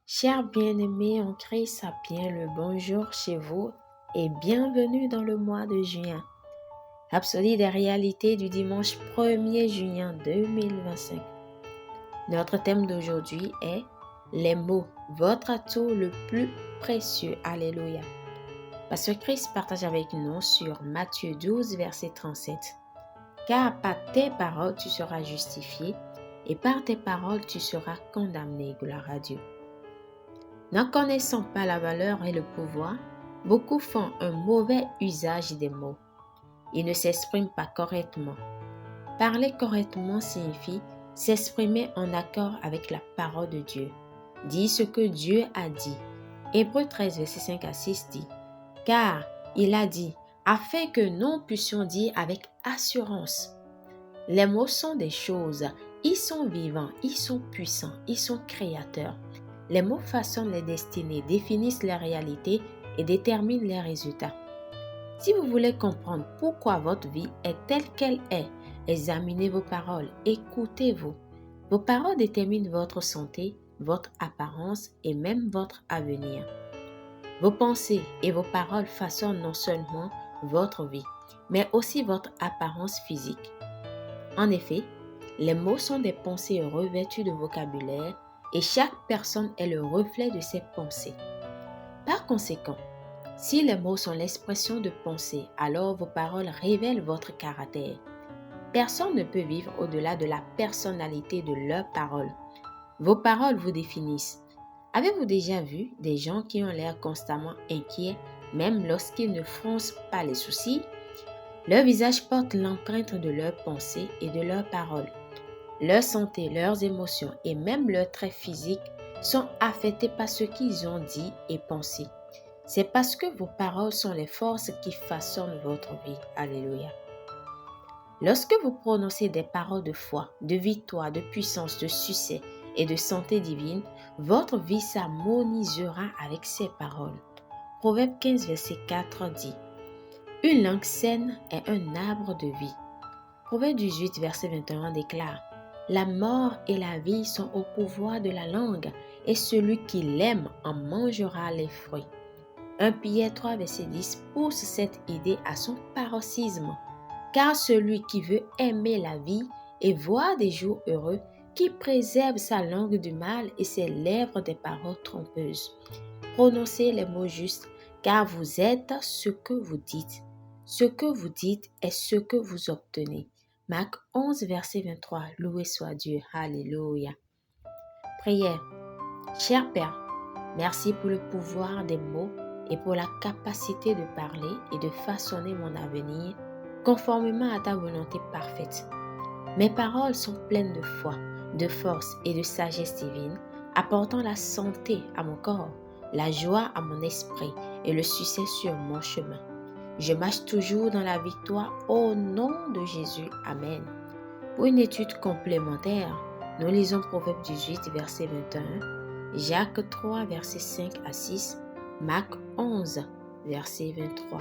Chers bien-aimés en Christ, bien le bonjour chez vous et bienvenue dans le mois de juin. Rhapsodie des réalités du dimanche 1er juin 2025. Notre thème d'aujourd'hui est les mots, votre atout le plus précieux. Alléluia. Pasteur Christ partage avec nous sur Matthieu 12, verset 37. Car par tes paroles tu seras justifié et par tes paroles tu seras condamné. Gloire à Dieu. N'en connaissant pas la valeur et le pouvoir, beaucoup font un mauvais usage des mots. Ils ne s'expriment pas correctement. Parler correctement signifie s'exprimer en accord avec la parole de Dieu. Dire ce que Dieu a dit. Hébreux 13, verset 5 à 6 dit « Car il a dit, afin que nous puissions dire avec assurance. » Les mots sont des choses, ils sont vivants, ils sont puissants, ils sont créateurs. Les mots façonnent les destinées, définissent les réalités et déterminent les résultats. Si vous voulez comprendre pourquoi votre vie est telle qu'elle est, examinez vos paroles, écoutez-vous. Vos paroles déterminent votre santé, votre apparence et même votre avenir. Vos pensées et vos paroles façonnent non seulement votre vie, mais aussi votre apparence physique. En effet, les mots sont des pensées revêtues de vocabulaire et chaque personne est le reflet de ses pensées. Par conséquent, si les mots sont l'expression de pensées, alors vos paroles révèlent votre caractère. Personne ne peut vivre au-delà de la personnalité de leurs paroles. Vos paroles vous définissent. Avez-vous déjà vu des gens qui ont l'air constamment inquiets, même lorsqu'ils ne froncent pas les sourcils? Leur visage porte l'empreinte de leurs pensées et de leurs paroles. Leur santé, leurs émotions et même leurs traits physiques sont affectés par ce qu'ils ont dit et pensé. C'est parce que vos paroles sont les forces qui façonnent votre vie. Alléluia. Lorsque vous prononcez des paroles de foi, de victoire, de puissance, de succès et de santé divine, votre vie s'harmonisera avec ces paroles. Proverbe 15, verset 4 dit « Une langue saine est un arbre de vie. » Proverbe 18, verset 21 déclare « La mort et la vie sont au pouvoir de la langue, et celui qui l'aime en mangera les fruits. » 1 Pierre 3, verset 10 pousse cette idée à son paroxysme. Car celui qui veut aimer la vie et voir des jours heureux, qui préserve sa langue du mal et ses lèvres des paroles trompeuses. Prononcez les mots justes, car vous êtes ce que vous dites. Ce que vous dites est ce que vous obtenez. Marc 11, verset 23. Loué soit Dieu. Alléluia. Prière. Cher Père, merci pour le pouvoir des mots et pour la capacité de parler et de façonner mon avenir conformément à ta volonté parfaite. Mes paroles sont pleines de foi, de force et de sagesse divine, apportant la santé à mon corps, la joie à mon esprit et le succès sur mon chemin. Je marche toujours dans la victoire au nom de Jésus. Amen. Pour une étude complémentaire, nous lisons Proverbe 18, verset 21, Jacques 3, verset 5 à 6, Marc 11, verset 23.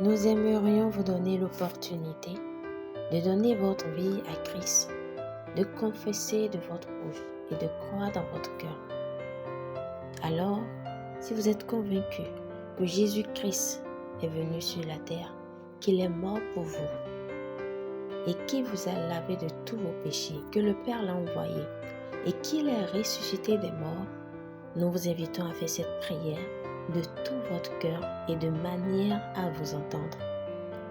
Nous aimerions vous donner l'opportunité de donner votre vie à Christ, de confesser de votre bouche et de croire dans votre cœur. Alors, si vous êtes convaincu que Jésus-Christ est venu sur la terre, qu'il est mort pour vous et qu'il vous a lavé de tous vos péchés, que le Père l'a envoyé et qu'il est ressuscité des morts, nous vous invitons à faire cette prière de tout votre cœur et de manière à vous entendre.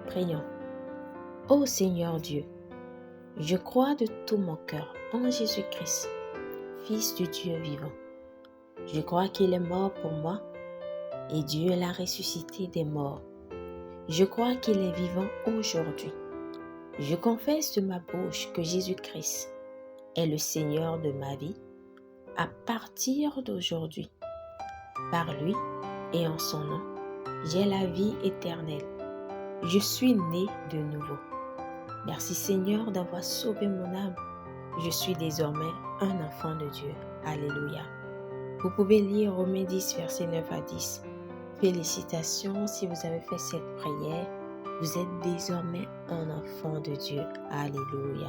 Prions. Ô Seigneur Dieu, je crois de tout mon cœur en Jésus-Christ, Fils du Dieu vivant. Je crois qu'il est mort pour moi et Dieu l'a ressuscité des morts. Je crois qu'il est vivant aujourd'hui. Je confesse de ma bouche que Jésus-Christ est le Seigneur de ma vie à partir d'aujourd'hui. Par lui et en son nom, j'ai la vie éternelle. Je suis né de nouveau. Merci Seigneur d'avoir sauvé mon âme. Je suis désormais un enfant de Dieu. Alléluia. Vous pouvez lire Romains 10, versets 9 à 10. Félicitations si vous avez fait cette prière. Vous êtes désormais un enfant de Dieu. Alléluia.